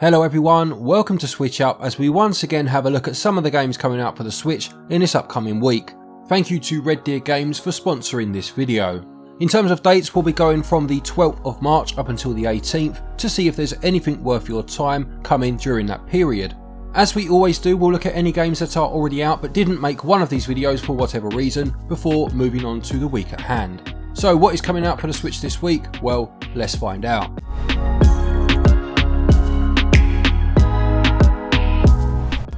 Hello everyone, welcome to SwitchUp as we once again have a look at some of the games coming out for the Switch in this upcoming week. Thank you to Red Deer Games for sponsoring this video. In terms of dates, we'll be going from the 12th of March up until the 18th to see if there's anything worth your time coming during that period. As we always do, we'll look at any games that are already out but didn't make one of these videos for whatever reason before moving on to the week at hand. So what is coming out for the Switch this week? Well, let's find out.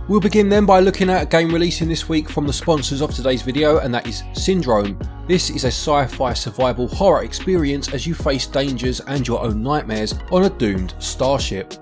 We'll begin then by looking at a game releasing this week from the sponsors of today's video, and that is Syndrome. This is a sci-fi survival horror experience as you face dangers and your own nightmares on a doomed starship.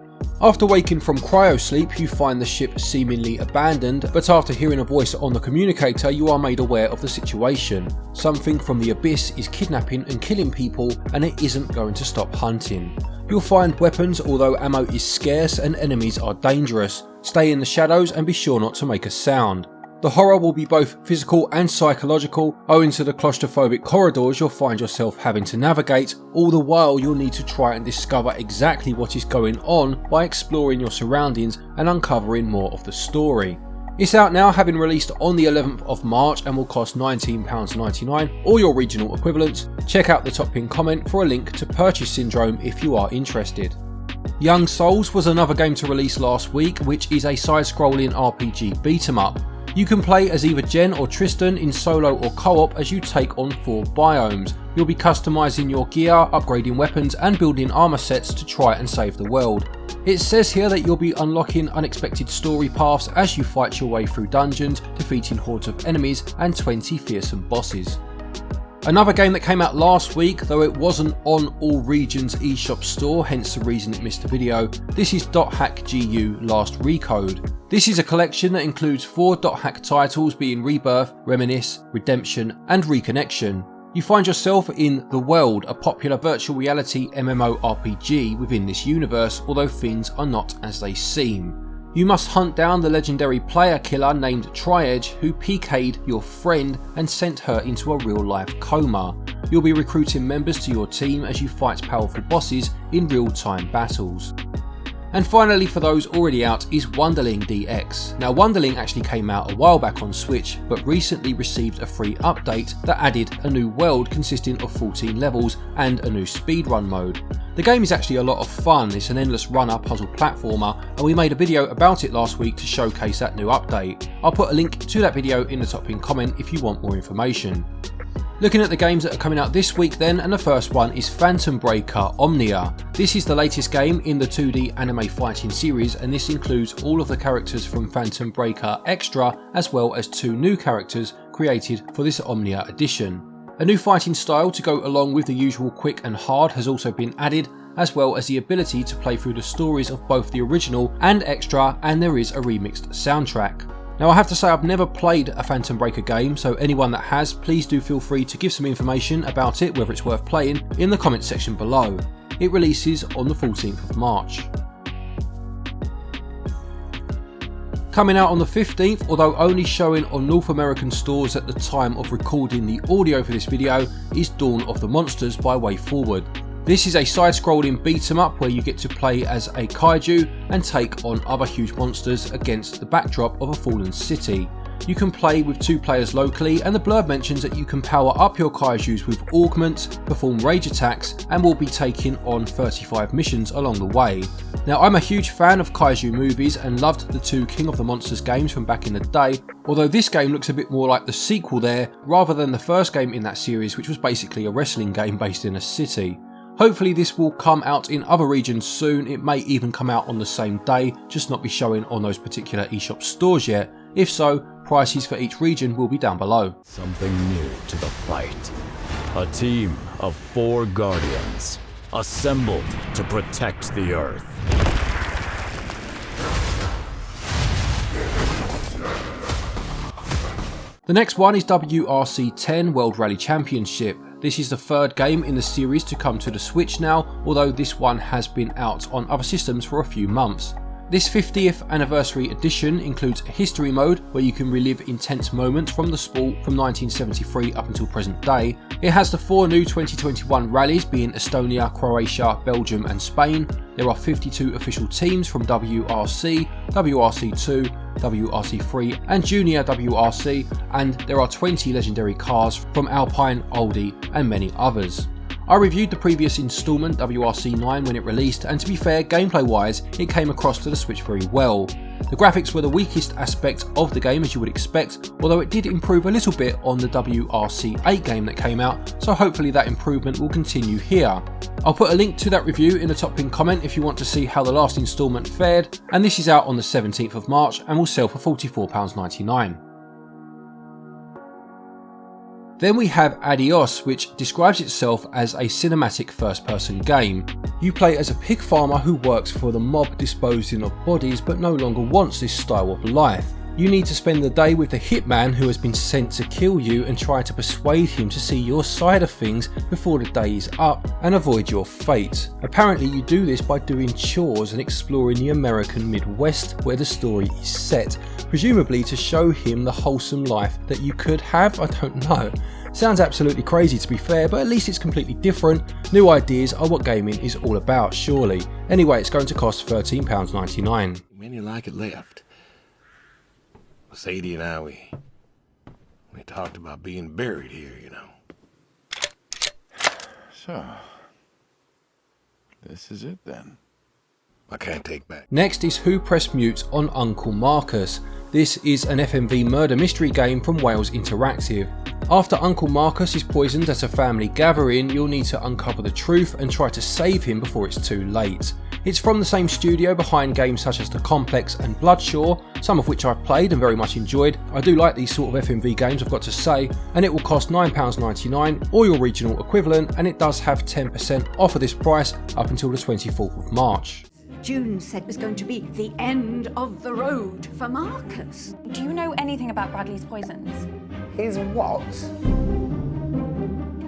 After waking from cryosleep, you find the ship seemingly abandoned, but after hearing a voice on the communicator you are made aware of the situation. Something from the abyss is kidnapping and killing people, and it isn't going to stop hunting. You'll find weapons, although ammo is scarce and enemies are dangerous. Stay in the shadows and be sure not to make a sound. The horror will be both physical and psychological. Owing to the claustrophobic corridors you'll find yourself having to navigate, all the while you'll need to try and discover exactly what is going on by exploring your surroundings and uncovering more of the story. It's out now, having released on the 11th of March, and will cost £19.99 or your regional equivalents. Check out the top pinned comment for a link to purchase Syndrome if you are interested. Young Souls was another game to release last week, which is a side-scrolling RPG beat-em-up. You can play as either Jen or Tristan in solo or co-op as you take on 4 biomes. You'll be customising your gear, upgrading weapons and building armour sets to try and save the world. It says here that you'll be unlocking unexpected story paths as you fight your way through dungeons, defeating hordes of enemies and 20 fearsome bosses. Another game that came out last week, though it wasn't on all regions eShop store, hence the reason it missed a video. This is G.G.U Last Recode. This is a collection that includes 4 .hack titles, being Rebirth, Reminisce, Redemption and Reconnection. You find yourself in The World, a popular virtual reality MMORPG within this universe, although things are not as they seem. You must hunt down the legendary player killer named Triage, who PK'd your friend and sent her into a real-life coma. You'll be recruiting members to your team as you fight powerful bosses in real-time battles. And finally, for those already out, is Wunderling DX. Now, Wunderling actually came out a while back on Switch, but recently received a free update that added a new world consisting of 14 levels and a new speedrun mode. The game is actually a lot of fun. It's an endless runner puzzle platformer, and we made a video about it last week to showcase that new update. I'll put a link to that video in the top pinned comment if you want more information. Looking at the games that are coming out this week then, and the first one is Phantom Breaker Omnia. This is the latest game in the 2D anime fighting series, and this includes all of the characters from Phantom Breaker Extra, as well as 2 new characters created for this Omnia edition. A new fighting style to go along with the usual quick and hard has also been added, as well as the ability to play through the stories of both the original and Extra, and there is a remixed soundtrack. Now, I have to say I've never played a Phantom Breaker game, so anyone that has, please do feel free to give some information about it, whether it's worth playing, in the comments section below. It releases on the 14th of March. Coming out on the 15th, although only showing on North American stores at the time of recording the audio for this video, is Dawn of the Monsters by WayForward. This is a side-scrolling beat-em-up where you get to play as a kaiju and take on other huge monsters against the backdrop of a fallen city. You can play with 2 players locally, and the blurb mentions that you can power up your kaijus with augments, perform rage attacks, and will be taking on 35 missions along the way. Now, I'm a huge fan of kaiju movies and loved the 2 King of the Monsters games from back in the day, although this game looks a bit more like the sequel there rather than the first game in that series, which was basically a wrestling game based in a city. Hopefully this will come out in other regions soon. It may even come out on the same day, just not be showing on those particular eShop stores yet. If so, prices for each region will be down below. Something new to the fight. A team of 4 guardians, assembled to protect the Earth. The next one is WRC 10 World Rally Championship. This is the 3rd game in the series to come to the Switch now, although this one has been out on other systems for a few months. This 50th anniversary edition includes a history mode where you can relive intense moments from the sport from 1973 up until present day. It has the 4 new 2021 rallies being Estonia, Croatia, Belgium and Spain. There are 52 official teams from WRC, WRC2, WRC3 and Junior WRC, and there are 20 legendary cars from Alpine, Aldi and many others. I reviewed the previous instalment WRC9 when it released, and to be fair, gameplay wise it came across to the Switch very well. The graphics were the weakest aspect of the game as you would expect, although it did improve a little bit on the WRC8 game that came out, so hopefully that improvement will continue here. I'll put a link to that review in the top pinned comment if you want to see how the last instalment fared, and this is out on the 17th of March and will sell for £44.99. Then we have Adios, which describes itself as a cinematic first-person game. You play as a pig farmer who works for the mob disposing of bodies but no longer wants this style of life. You need to spend the day with the hitman who has been sent to kill you and try to persuade him to see your side of things before the day is up and avoid your fate. Apparently you do this by doing chores and exploring the American Midwest where the story is set, presumably to show him the wholesome life that you could have. I don't know. Sounds absolutely crazy to be fair, but at least it's completely different. New ideas are what gaming is all about, surely. Anyway, it's going to cost £13.99. Many like it left. Sadie and I, we talked about being buried here, you know. So, this is it then. I can't take back. Next is Who Pressed Mute on Uncle Marcus. This is an FMV murder mystery game from Wales Interactive. After Uncle Marcus is poisoned at a family gathering, you'll need to uncover the truth and try to save him before it's too late. It's from the same studio behind games such as The Complex and Bloodshaw, some of which I've played and very much enjoyed. I do like these sort of FMV games, I've got to say, and it will cost £9.99 or your regional equivalent, and it does have 10% off of this price up until the 24th of March. June said it was going to be the end of the road for Marcus. Do you know anything about Bradley's poisons? His what?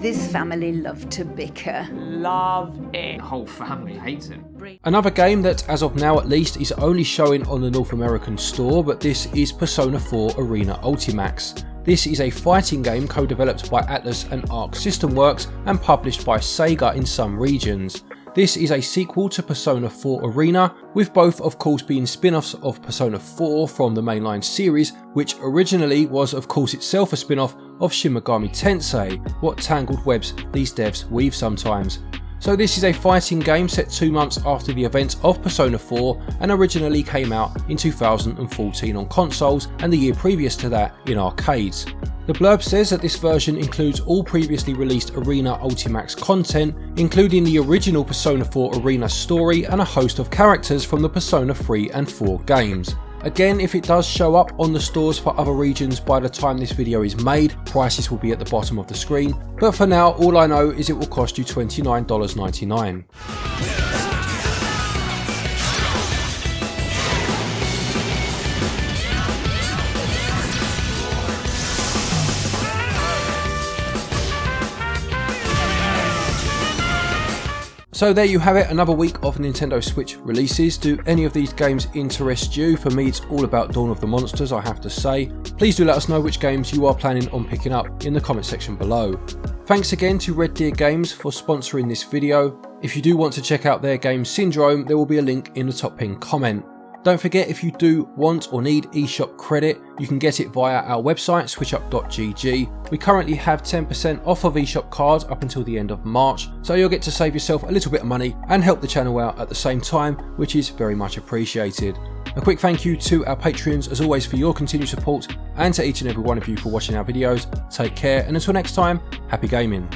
This family love to bicker. Love it. The whole family hates him. Another game that, as of now at least, is only showing on the North American store, but this is Persona 4 Arena Ultimax. This is a fighting game co-developed by Atlas and Arc System Works and published by Sega in some regions. This is a sequel to Persona 4 Arena, with both of course being spin-offs of Persona 4 from the mainline series, which originally was of course itself a spin-off of Shin Megami Tensei. What tangled webs these devs weave sometimes. So this is a fighting game set 2 months after the events of Persona 4 and originally came out in 2014 on consoles and the year previous to that in arcades. The blurb says that this version includes all previously released Arena Ultimax content, including the original Persona 4 Arena story and a host of characters from the Persona 3 and 4 games. Again, if it does show up on the stores for other regions by the time this video is made, prices will be at the bottom of the screen, but for now all I know is it will cost you $29.99. So there you have it, another week of Nintendo Switch releases. Do any of these games interest you? For me it's all about Dawn of the Monsters, I have to say. Please do let us know which games you are planning on picking up in the comment section below. Thanks again to Red Deer Games for sponsoring this video. If you do want to check out their game Syndrome, there will be a link in the top pinned comment. Don't forget, if you do want or need eShop credit, you can get it via our website SwitchUp.gg. We currently have 10% off of eShop cards up until the end of March, so you'll get to save yourself a little bit of money and help the channel out at the same time, which is very much appreciated. A quick thank you to our Patreons as always for your continued support, and to each and every one of you for watching our videos. Take care, and until next time, happy gaming.